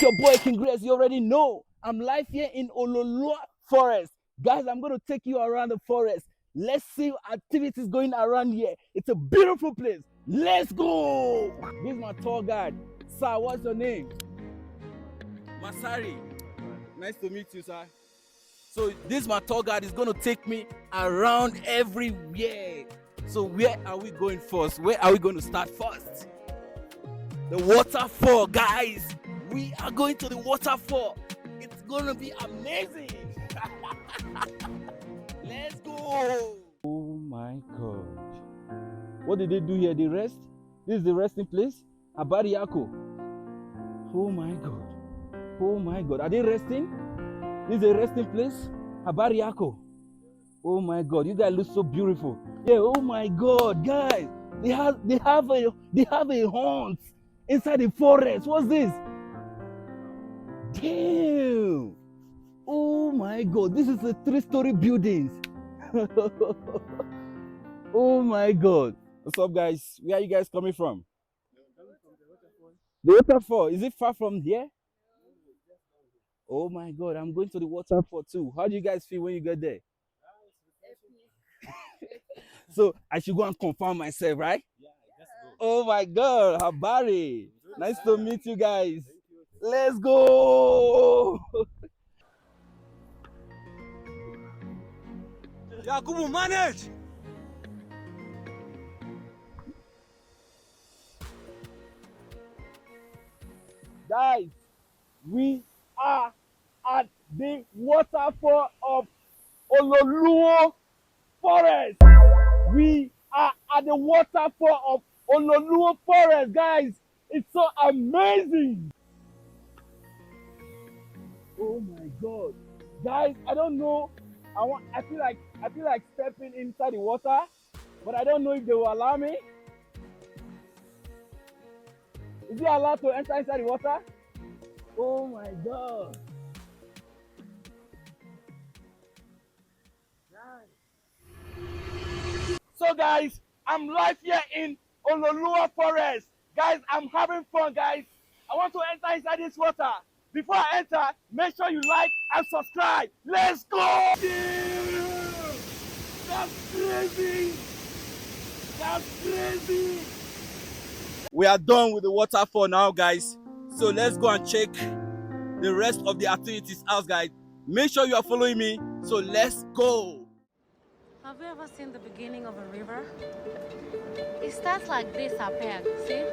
your boy King Grace. You already know I'm live here in Oloolua Forest. Guys, I'm going to take you around the forest. Let's see activities going around here. It's a beautiful place. Let's go. This is my tour guide. Sir, what's your name? Masari. Nice to meet you, sir. So this my tour guide is going to take me around everywhere. So where are we going first? Where are we going to start first? The waterfall, guys. We are going to the waterfall. It's going to be amazing. Let's go. Oh my God. What did they do here? They rest? This is the resting place? Abariako. Oh my God. Oh my God. Are they resting? This is a resting place? Abariako. Oh my God. You guys look so beautiful. Yeah, oh my God, guys. They have a hunt inside the forest. What's this? Damn. Oh my God. This is a 3-story building. Oh my God. What's up, guys? Where are you guys coming from? The waterfall. Is it far from here? Oh my God. I'm going to the waterfall too. How do you guys feel when you get there? So I should go and confirm myself, right? Yeah, just go. Oh my God. Habari. Nice to meet you guys. Let's go. Yakubu, manage. Guys, we are at the waterfall of Oloolua Forest. We are at the waterfall of Oloolua Forest, guys. It's so amazing. Oh my God, guys! I don't know. I feel like stepping inside the water, but I don't know if they will allow me. Is it allowed to enter inside the water? Oh my God! So guys, I'm live here in Oloolua Forest. Guys, I'm having fun, guys. I want to enter inside this water. Before I enter, make sure you like and subscribe. Let's go! That's crazy! That's crazy! We are done with the waterfall now, guys. So let's go and check the rest of the activities out, guys. Make sure you are following me. So let's go! Have you ever seen the beginning of a river? It starts like this up here, see?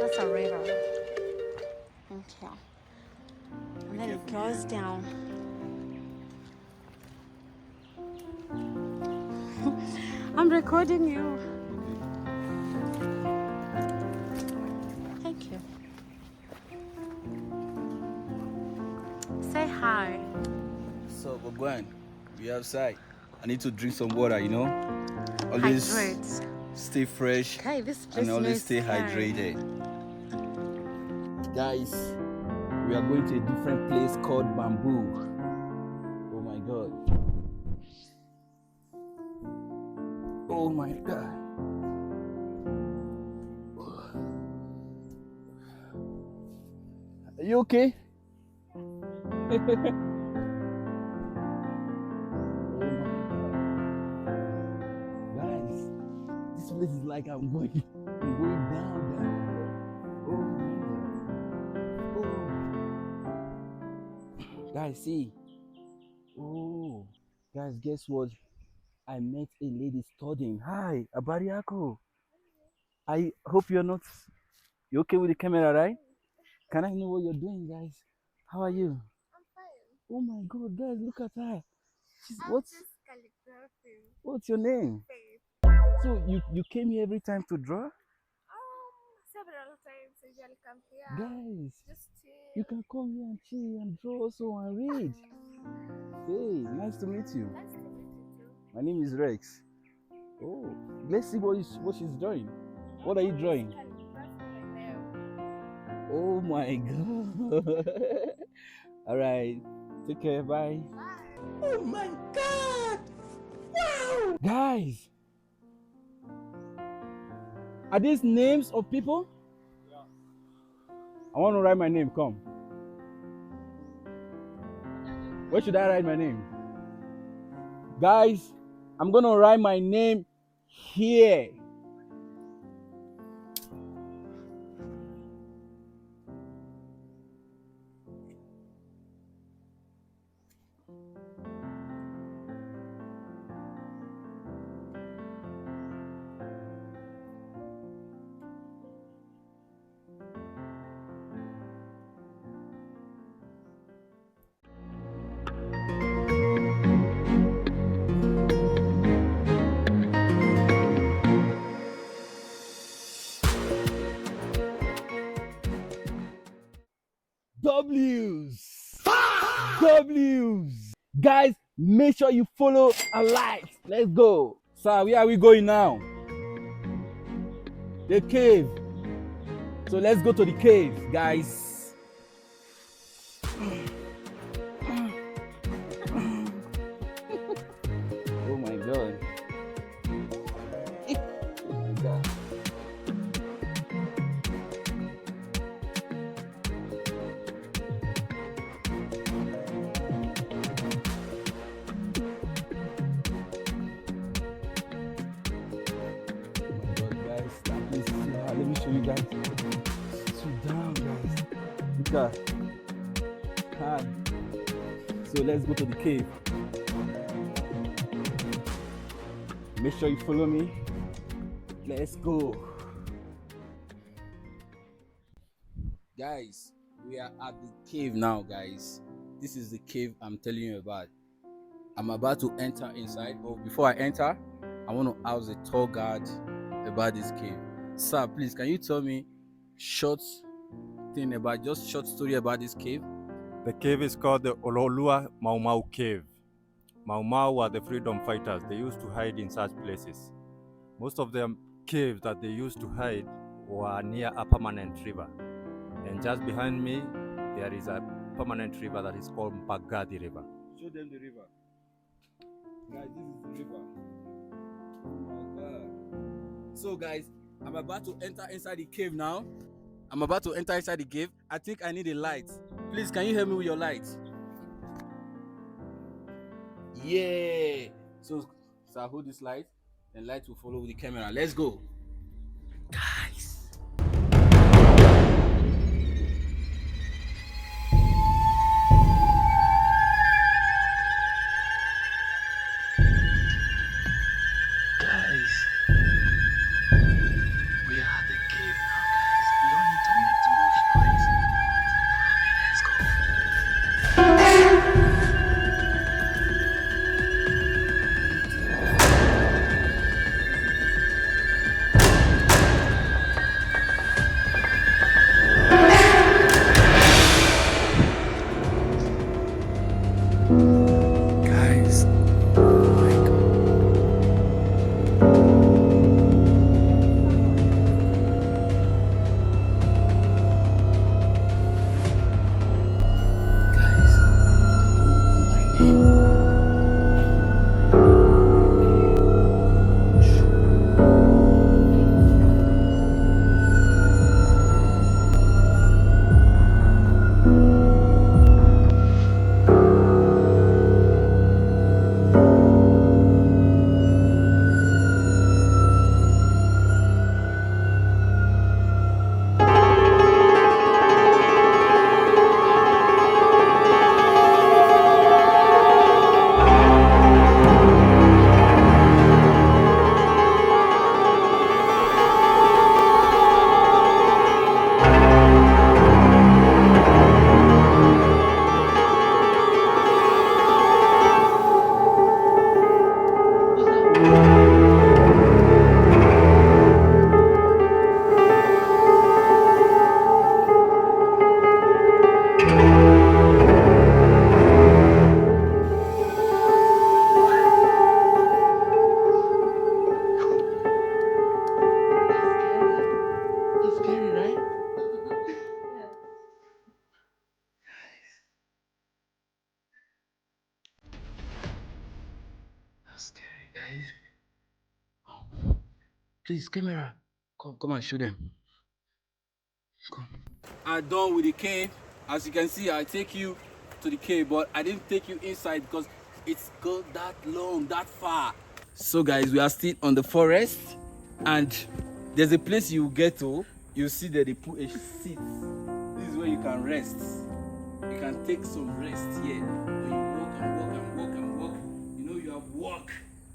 That's a river. Okay. And then it goes down. I'm recording you. Thank you. Say hi. So, Bogwan, we outside. I need to drink some water, you know? Always Hydrate. stay fresh Okay, this place and always stay hydrated. Guys, we are going to a different place called Bamboo. Oh my God. Oh my God. Are you okay? This place is like I'm going down. Oh my God. Oh. Guys, see. Oh. Guys, guess what? I met a lady studying. Hi, Abariako. I hope you're okay with the camera, right? Can I know what you're doing, guys? How are you? I'm fine. Oh my God, guys, look at her. I'm just calligraphing. What's your name? Faith. So you came here every time to draw? Several times I usually come here. Guys, Just chill. you can come here and chill and draw also and read. Hey, nice to meet you. Nice to meet you too. My name is Rex. Oh, let's see what she's drawing. What are you drawing? Calligraphing right now. Oh my God. All right, take care, bye. Bye. Oh my God. Wow. Guys, are these names of people? Yeah. I want to write my name, come. Where should I write my name? Guys, I'm gonna write my name here. W's. W's. Guys, make sure you follow and like. Let's go. Sir, where are we going now? The cave. So let's go to the cave, guys. Oh my god. Oh my god. Let me show you guys. Sit down, guys. Look at. Hi. So let's go to the cave. Make sure you follow me. Let's go. Guys, we are at the cave now, guys. This is the cave I'm telling you about. I'm about to enter inside, but before I enter, I want to ask the tour guide about this cave. Sir, please, can you tell me short story about this cave? The cave is called the Oloolua Cave. Mau Mau were the freedom fighters. They used to hide in such places. Most of them caves that they used to hide were near a permanent river. And just behind me, there is a permanent river that is called Mpagadi River. Show them the river. Guys, this is the river. Oh my god. So guys, I'm about to enter inside the cave now. I think I need a light. Please, can you help me with your light? Yeah. So I hold this light, and light will follow with the camera. Let's go. Guys. Please, camera. Come and show them. Come. I'm done with the cave. As you can see, I take you to the cave, but I didn't take you inside because it's go that long, that far. So guys, we are still on the forest, and there's a place you get to. You see that they put a seat. This is where you can rest. You can take some rest here. When you walk and walk and walk and walk, you know you have walk.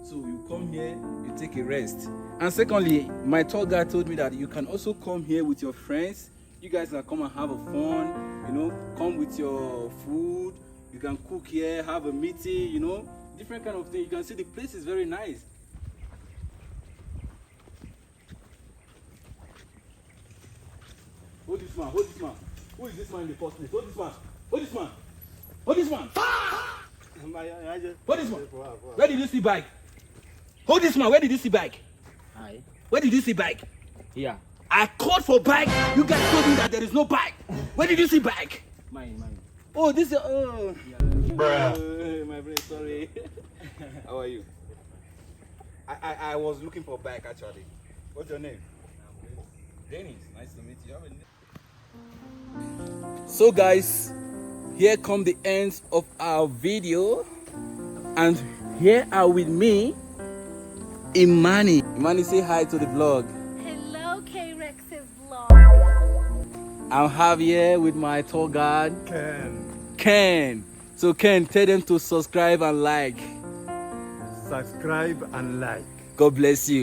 So you come here, you take a rest. And secondly, my tour guide told me that you can also come here with your friends. You guys can come and have a fun, you know, come with your food. You can cook here, have a meeting, you know, different kind of thing. You can see the place is very nice. Hold this man, hold this man. Who is this man in the first place? Hold this man, hold this man, hold this man. Hold this man. Where did you see bike? Hold this man, where did you see bike? Hi. Where did you see bike? Here. I called for bike. You guys told me that there is no bike. Where did you see bike? Mine. Oh, this is oh. Bruh. My friend, sorry. How are you? I was looking for bike actually. What's your name? Dennis. Nice to meet you. Have a name? So guys, here come the ends of our video, and here are with me Imani. Imani, say hi to the vlog. Hello, K-Rex's vlog. I'm Javier with my tour guide, Ken. So Ken, tell them to subscribe and like. Subscribe and like. God bless you.